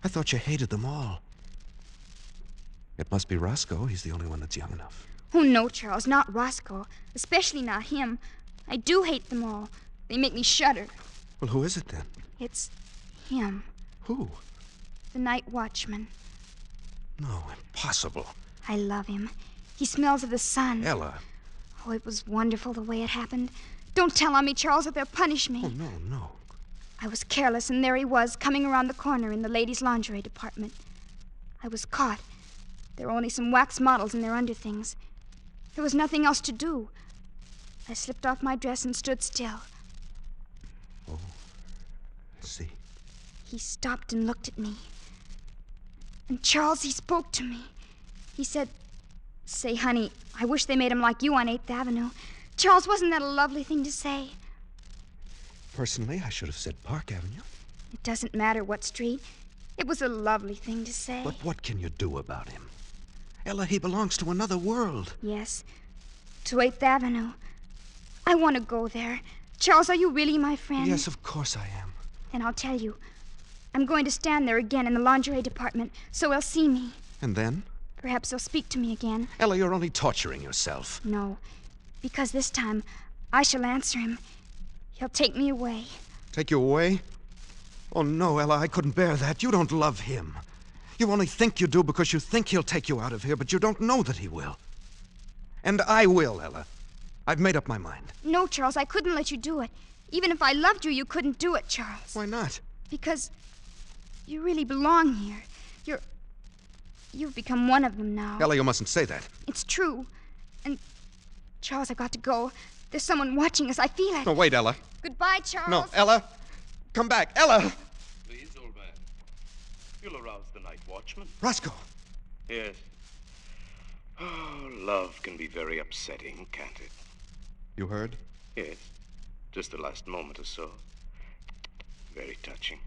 I thought you hated them all. It must be Roscoe. He's the only one that's young enough. Oh, no, Charles, not Roscoe. Especially not him. I do hate them all. They make me shudder. Well, who is it then? It's him. Who? The night watchman. No, impossible. I love him. He smells of the sun. Ella. Oh, it was wonderful the way it happened. Don't tell on me, Charles, or they'll punish me. Oh, no. I was careless, and there he was, coming around the corner in the ladies' lingerie department. I was caught. There were only some wax models in their underthings. There was nothing else to do. I slipped off my dress and stood still. Oh, I see. He stopped and looked at me. And Charles, he spoke to me. He said, "Say, honey, I wish they made him like you on 8th Avenue. Charles, wasn't that a lovely thing to say?" Personally, I should have said Park Avenue. It doesn't matter what street. It was a lovely thing to say. But what can you do about him? Ella, he belongs to another world. Yes, to 8th Avenue. I want to go there. Charles, are you really my friend? Yes, of course I am. And I'll tell you, I'm going to stand there again in the lingerie department, so he'll see me. And then? Perhaps he'll speak to me again. Ella, you're only torturing yourself. No, because this time I shall answer him. He'll take me away. Take you away? Oh, no, Ella, I couldn't bear that. You don't love him. You only think you do because you think he'll take you out of here, but you don't know that he will. And I will, Ella. I've made up my mind. No, Charles, I couldn't let you do it. Even if I loved you, you couldn't do it, Charles. Why not? Because you really belong here. You've become one of them now. Ella, you mustn't say that. It's true. And, Charles, I've got to go. There's someone watching us. I feel it. No, wait, Ella. Goodbye, Charles. No, Ella. Come back. Ella! Please, old man. You'll arouse the night watchman. Roscoe. Yes. Oh, love can be very upsetting, can't it? You heard? Yes. Just the last moment or so. Very touching.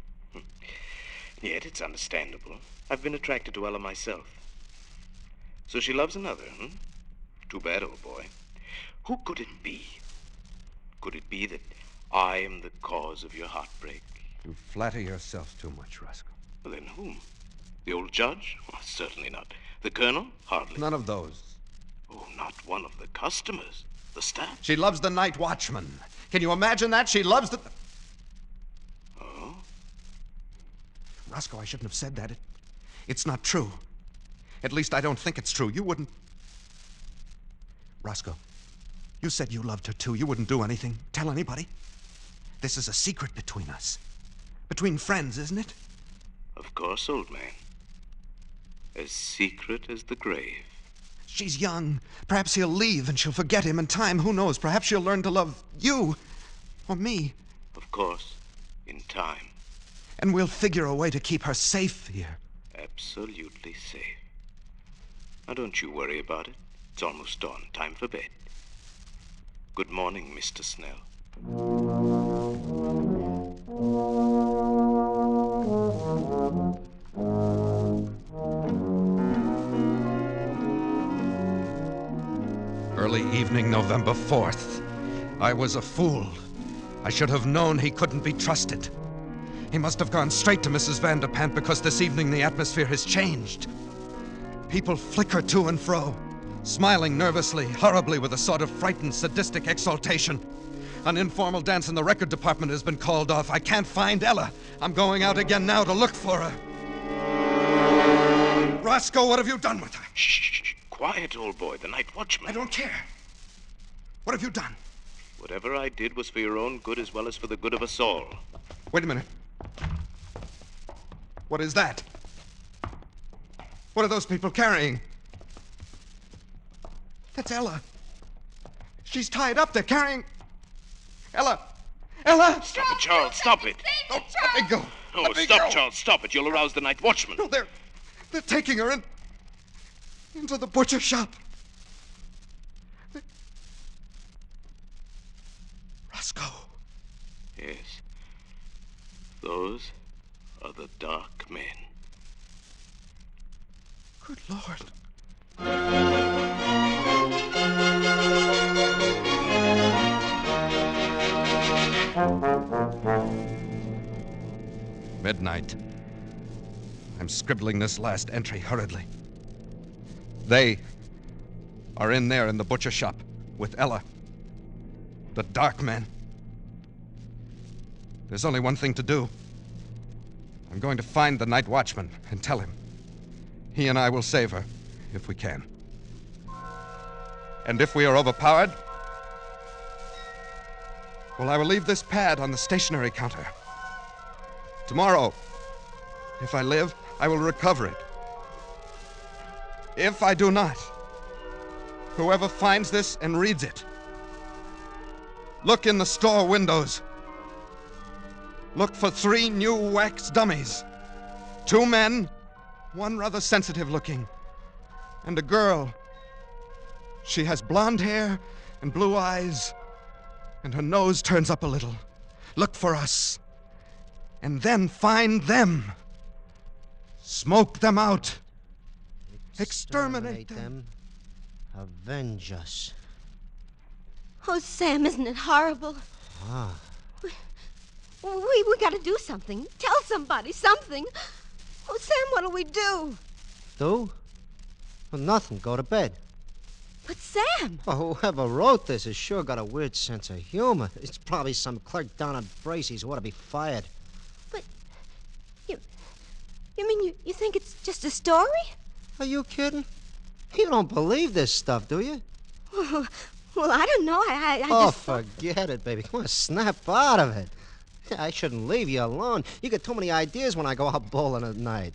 Yet it's understandable. I've been attracted to Ella myself. So she loves another, Too bad, old boy. Who could it be? Could it be that I am the cause of your heartbreak? You flatter yourself too much, Roscoe. Well, then whom? The old judge? Oh, certainly not. The colonel? Hardly. None of those. Oh, not one of the customers. The staff? She loves the night watchman. Can you imagine that? She loves the... Oh? Roscoe, I shouldn't have said that. It's not true. At least I don't think it's true. You wouldn't... Roscoe, you said you loved her too. You wouldn't do anything. Tell anybody. This is a secret between us. Between friends, isn't it? Of course, old man. As secret as the grave. She's young. Perhaps he'll leave and she'll forget him in time. Who knows? Perhaps she'll learn to love you. Or me. Of course. In time. And we'll figure a way to keep her safe here. Absolutely safe. Now, don't you worry about it. It's almost dawn. Time for bed. Good morning, Mr. Snell. Early evening, November 4th. I was a fool. I should have known he couldn't be trusted. He must have gone straight to Mrs. Vanderpant because this evening the atmosphere has changed. People flicker to and fro, smiling nervously, horribly with a sort of frightened, sadistic exultation. An informal dance in the record department has been called off. I can't find Ella. I'm going out again now to look for her. Roscoe, what have you done with her? Shh. Quiet, old boy. The night watchman. I don't care. What have you done? Whatever I did was for your own good as well as for the good of us all. Wait a minute. What is that? What are those people carrying? That's Ella. She's tied up. They're carrying... Ella! Ella! Stop it, Charles. Stop it. Oh, let me go. Oh, Let me stop, go. Charles. Stop it. You'll arouse the night watchman. No, they're taking her into the butcher shop. Roscoe. Yes. Those are the dark men. Good Lord. Midnight. I'm scribbling this last entry hurriedly. They are in there in the butcher shop with Ella. The dark men. There's only one thing to do. I'm going to find the night watchman and tell him. He and I will save her, if we can. And if we are overpowered, well, I will leave this pad on the stationery counter. Tomorrow, if I live, I will recover it. If I do not, whoever finds this and reads it, look in the store windows. Look for 3 new wax dummies. 2 men, 1 rather sensitive looking, and a girl. She has blonde hair and blue eyes, and her nose turns up a little. Look for us, and then find them. Smoke them out. Exterminate them. Avenge us. Oh, Sam, isn't it horrible? Ah. We got to do something. Tell somebody something. Oh, Sam, what'll we do? Do? Well, nothing. Go to bed. But Sam... Well, whoever wrote this has sure got a weird sense of humor. It's probably some clerk down at Bracey's who ought to be fired. But... You mean you think it's just a story? Are you kidding? You don't believe this stuff, do you? Well, I don't know. I Oh, just... forget it, baby. Come on, snap out of it. I shouldn't leave you alone. You get too many ideas when I go out bowling at night.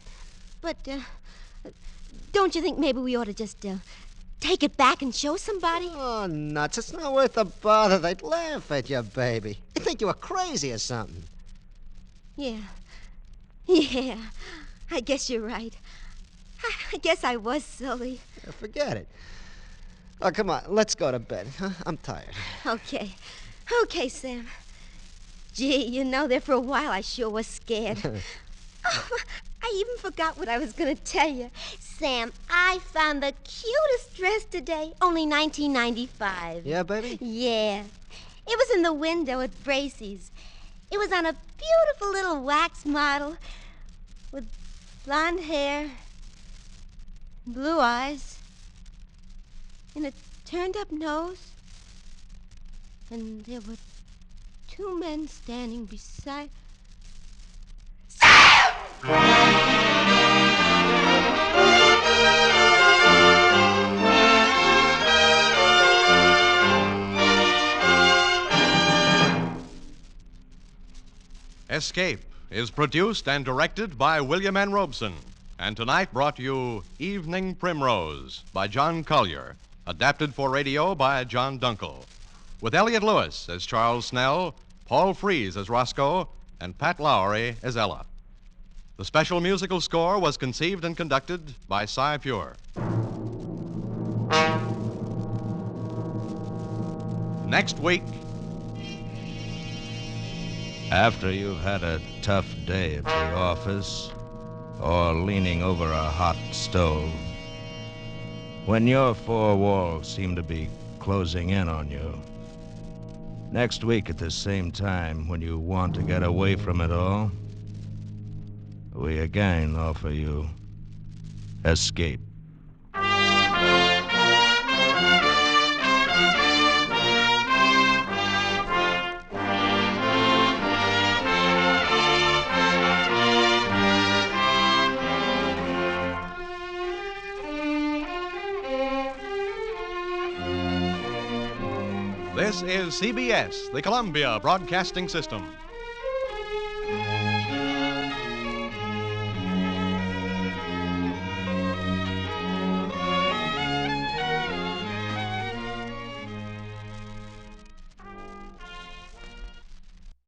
But, don't you think maybe we ought to just, take it back and show somebody? Oh, nuts. It's not worth the bother. They'd laugh at you, baby. They'd think you were crazy or something. Yeah. I guess you're right. I guess I was silly. Yeah, forget it. Oh, come on. Let's go to bed. Huh? I'm tired. Okay, Sam. Gee, you know, there for a while I sure was scared. I even forgot what I was going to tell you. Sam, I found the cutest dress today. Only $19.95. Yeah, baby? Yeah. It was in the window at Bracey's. It was on a beautiful little wax model with blonde hair, blue eyes, and a turned-up nose. And there were 2 men standing beside... Escape is produced and directed by William N. Robeson, and tonight brought you Evening Primrose by John Collier, adapted for radio by John Dunkel, with Elliot Lewis as Charles Snell, Paul Frees as Roscoe, and Pat Lowry as Ella. The special musical score was conceived and conducted by Cy Pure. Next week... After you've had a tough day at the office, or leaning over a hot stove, when your 4 walls seem to be closing in on you, next week at the same time when you want to get away from it all, we again offer you Escape. This is CBS, the Columbia Broadcasting System.